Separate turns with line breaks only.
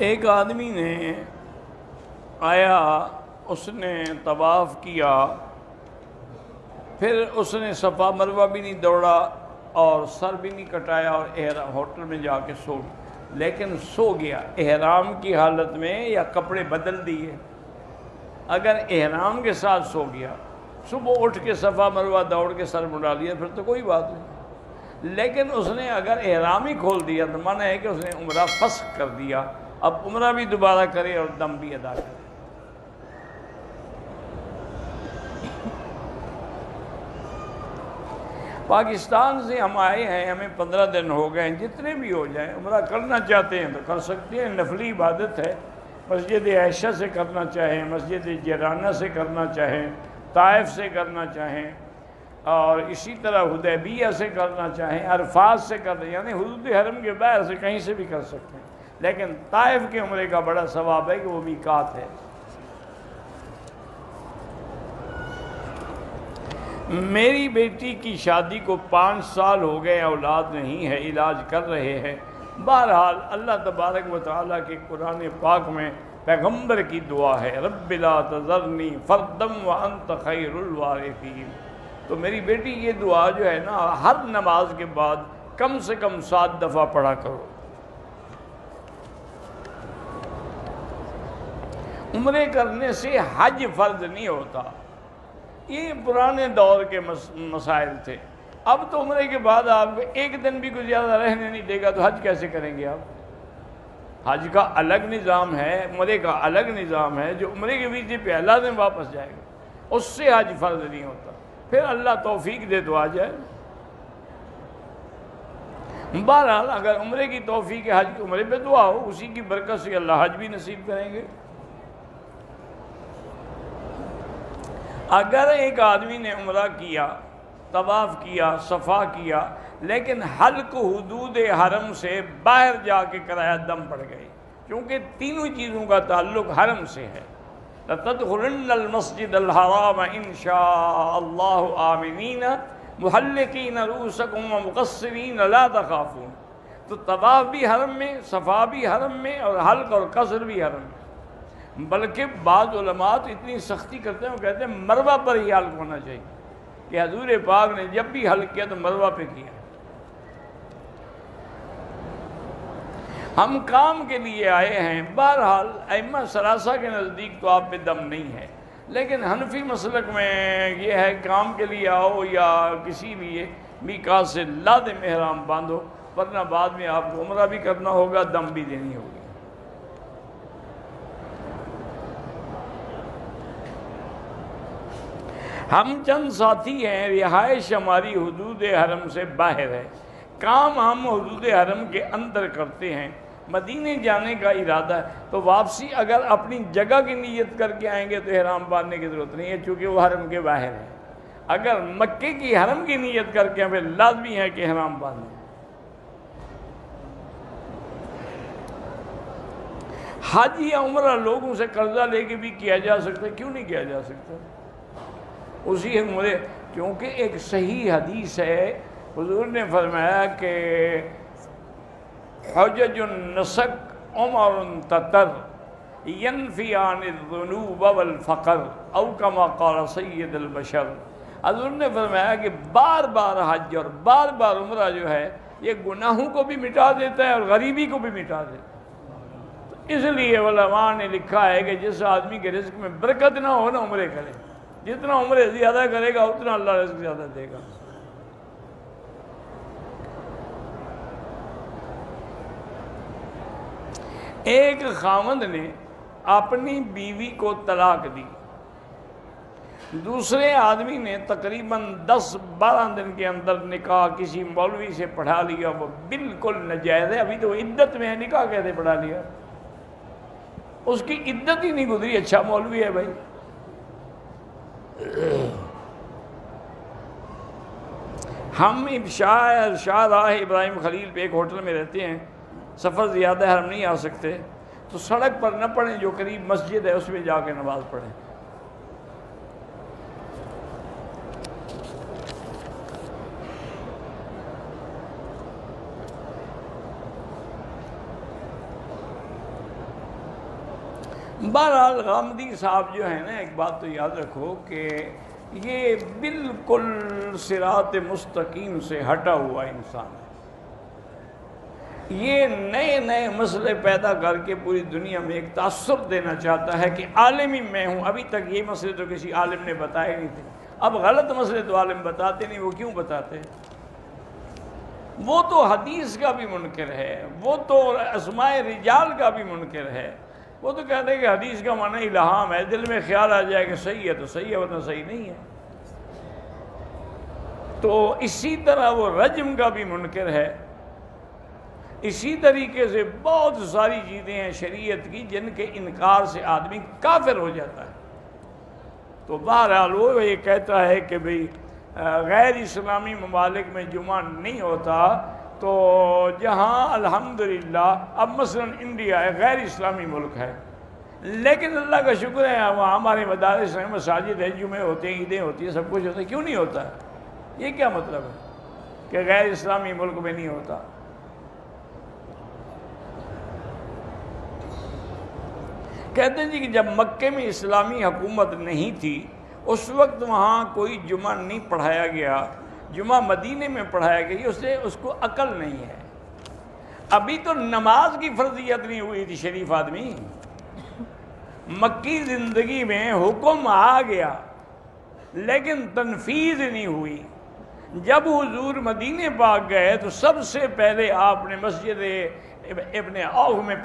ایک آدمی نے آیا، اس نے طواف کیا، پھر اس نے صفا مروہ بھی نہیں دوڑا اور سر بھی نہیں کٹایا اور ہوٹل میں جا کے سو گیا، لیکن سو گیا احرام کی حالت میں یا کپڑے بدل دیے؟ اگر احرام کے ساتھ سو گیا، صبح اٹھ کے صفا مروہ دوڑ کے سر مڈا لیا، پھر تو کوئی بات نہیں، لیکن اس نے اگر احرام ہی کھول دیا تو معنی ہے کہ اس نے عمرہ فسخ کر دیا، اب عمرہ بھی دوبارہ کرے اور دم بھی ادا کرے۔ پاکستان سے ہم آئے ہیں، ہمیں 15 دن ہو گئے ہیں، جتنے بھی ہو جائیں، عمرہ کرنا چاہتے ہیں تو کر سکتے ہیں، نفلی عبادت ہے، مسجد عائشہ سے کرنا چاہیں، مسجد جیرانہ سے کرنا چاہیں، طائف سے کرنا چاہیں، اور اسی طرح حدیبیہ سے کرنا چاہیں، عرفات سے کرنا، یعنی حدود حرم کے باہر سے کہیں سے بھی کر سکتے ہیں، لیکن طائف کے عمرے کا بڑا ثواب ہے کہ وہ میقات ہے۔ میری بیٹی کی شادی کو 5 سال ہو گئے، اولاد نہیں ہے، علاج کر رہے ہیں۔ بہرحال اللہ تبارک و تعالیٰ کے قرآن پاک میں پیغمبر کی دعا ہے، رب لا تذرنی فردا وانت خیر الوارثین۔ تو میری بیٹی یہ دعا جو ہے نا، ہر نماز کے بعد کم سے کم 7 دفعہ پڑھا کرو۔ عمرے کرنے سے حج فرض نہیں ہوتا، یہ پرانے دور کے مسائل تھے۔ اب تو عمرے کے بعد آپ کو ایک دن بھی کوئی زیادہ رہنے نہیں دے گا تو حج کیسے کریں گے آپ؟ حج کا الگ نظام ہے، عمرے کا الگ نظام ہے۔ جو عمرے کے ویزے پہ پہلا دن واپس جائے گا اس سے حج فرض نہیں ہوتا، پھر اللہ توفیق دے تو آ جائے۔ بہرحال اگر عمرے کی توفیق ہے، حج کے عمرے پہ دعا ہو، اسی کی برکت سے اللہ حج بھی نصیب کریں گے۔ اگر ایک آدمی نے عمرہ کیا، طواف کیا، صفا کیا، لیکن حلق حدود حرم سے باہر جا کے کرایا، دم پڑ گئے، کیونکہ تینوں چیزوں کا تعلق حرم سے ہے۔ لَتَدْخُلُنَّ الْمَسْجِدَ الْحَرَامَ إِنْ شَاءَ اللَّهُ آمِنِينَ مُحَلِّقِينَ رُؤُوسَكُمْ وَمُقَصِّرِينَ لَا تَخَافُونَ۔ تو طواف بھی حرم میں، صفا بھی حرم میں، اور حلق اور قصر بھی حرم میں۔ بلکہ بعض علماء تو اتنی سختی کرتے ہیں، وہ کہتے ہیں مروہ پر ہی حلق ہونا چاہیے، کہ حضور پاک نے جب بھی حلق کیا تو مروہ پہ کیا۔ ہم کام کے لیے آئے ہیں۔ بہرحال ائمہ ثلاثہ کے نزدیک تو آپ پہ دم نہیں ہے، لیکن حنفی مسلک میں یہ ہے کام کے لیے آؤ یا کسی لیے، میقات سے لازم احرام باندھو، ورنہ بعد میں آپ کو عمرہ بھی کرنا ہوگا، دم بھی دینی ہوگی۔ ہم چند ساتھی ہیں، رہائش ہماری حدود حرم سے باہر ہے، کام ہم حدود حرم کے اندر کرتے ہیں، مدینے جانے کا ارادہ ہے، تو واپسی اگر اپنی جگہ کی نیت کر کے آئیں گے تو احرام باندھنے کی ضرورت نہیں ہے، چونکہ وہ حرم کے باہر ہے۔ اگر مکے کی حرم کی نیت کر کے پھر لازمی ہے کہ احرام باندھیں۔ حج یا عمرہ لوگوں سے قرضہ لے کے بھی کیا جا سکتا ہے، کیوں نہیں کیا جا سکتا؟ اسی عمرے، کیونکہ ایک صحیح حدیث ہے، حضور نے فرمایا کہ حجج النسک عمر تتر ینفیان الذنوب والفقر او کما قال سید البشر۔ حضور نے فرمایا کہ بار بار حج اور بار بار عمرہ جو ہے یہ گناہوں کو بھی مٹا دیتا ہے اور غریبی کو بھی مٹا دیتا ہے۔ اس لیے علماء نے لکھا ہے کہ جس آدمی کے رزق میں برکت نہ ہو نا، عمرے کرے، جتنا عمرے زیادہ کرے گا اتنا اللہ رزق زیادہ دے گا۔ ایک خاوند نے اپنی بیوی کو طلاق دی، دوسرے آدمی نے تقریباً 10-12 دن کے اندر نکاح کسی مولوی سے پڑھا لیا، وہ بالکل ناجائز ہے، ابھی تو وہ عدت میں ہے، نکاح کیسے پڑھا لیا؟ اس کی عدت ہی نہیں گزری، اچھا مولوی ہے بھائی۔ ہم شاہ راہ ابراہیم خلیل پہ ایک ہوٹل میں رہتے ہیں، سفر زیادہ ہے، ہم نہیں آ سکتے، تو سڑک پر نہ پڑھیں، جو قریب مسجد ہے اس میں جا کے نماز پڑھیں۔ بہرحال غامدی صاحب جو ہے نا، ایک بات تو یاد رکھو کہ یہ بالکل صراط مستقیم سے ہٹا ہوا انسان ہے. یہ نئے نئے مسئلے پیدا کر کے پوری دنیا میں ایک تاثر دینا چاہتا ہے کہ عالم ہی میں ہوں. ابھی تک یہ مسئلے تو کسی عالم نے بتائے نہیں تھے. اب غلط مسئلے تو عالم بتاتے نہیں. وہ کیوں بتاتے؟ وہ تو حدیث کا بھی منکر ہے، وہ تو اسماء رجال کا بھی منکر ہے. وہ تو کہتے ہیں کہ حدیث کا معنی الہام ہے، دل میں خیال آ جائے کہ صحیح ہے تو صحیح ہے، ورنہ صحیح نہیں ہے. تو اسی طرح وہ رجم کا بھی منکر ہے. اسی طریقے سے بہت ساری چیزیں ہیں شریعت کی جن کے انکار سے آدمی کافر ہو جاتا ہے. تو بہرحال وہ یہ کہتا ہے کہ بھئی غیر اسلامی ممالک میں جمعہ نہیں ہوتا، تو جہاں الحمدللہ اب مثلا انڈیا ہے، غیر اسلامی ملک ہے، لیکن اللہ کا شکر ہے وہاں ہمارے مدارس ہیں، مساجد ہیں، جمعے ہوتے ہیں، عیدیں ہوتی ہیں، سب کچھ ہوتا ہے. کیوں نہیں ہوتا ہے؟ یہ کیا مطلب ہے کہ غیر اسلامی ملک میں نہیں ہوتا؟ کہتے ہیں جی کہ جب مکے میں اسلامی حکومت نہیں تھی اس وقت وہاں کوئی جمعہ نہیں پڑھایا گیا، جمعہ مدینے میں پڑھایا گیا. اس کو عقل نہیں ہے. ابھی تو نماز کی فرضیت نہیں ہوئی تھی شریف آدمی. مکی زندگی میں حکم آ گیا لیکن تنفیذ نہیں ہوئی. جب حضور مدینے پاک گئے تو سب سے پہلے آپ نے مسجد ابن عوف میں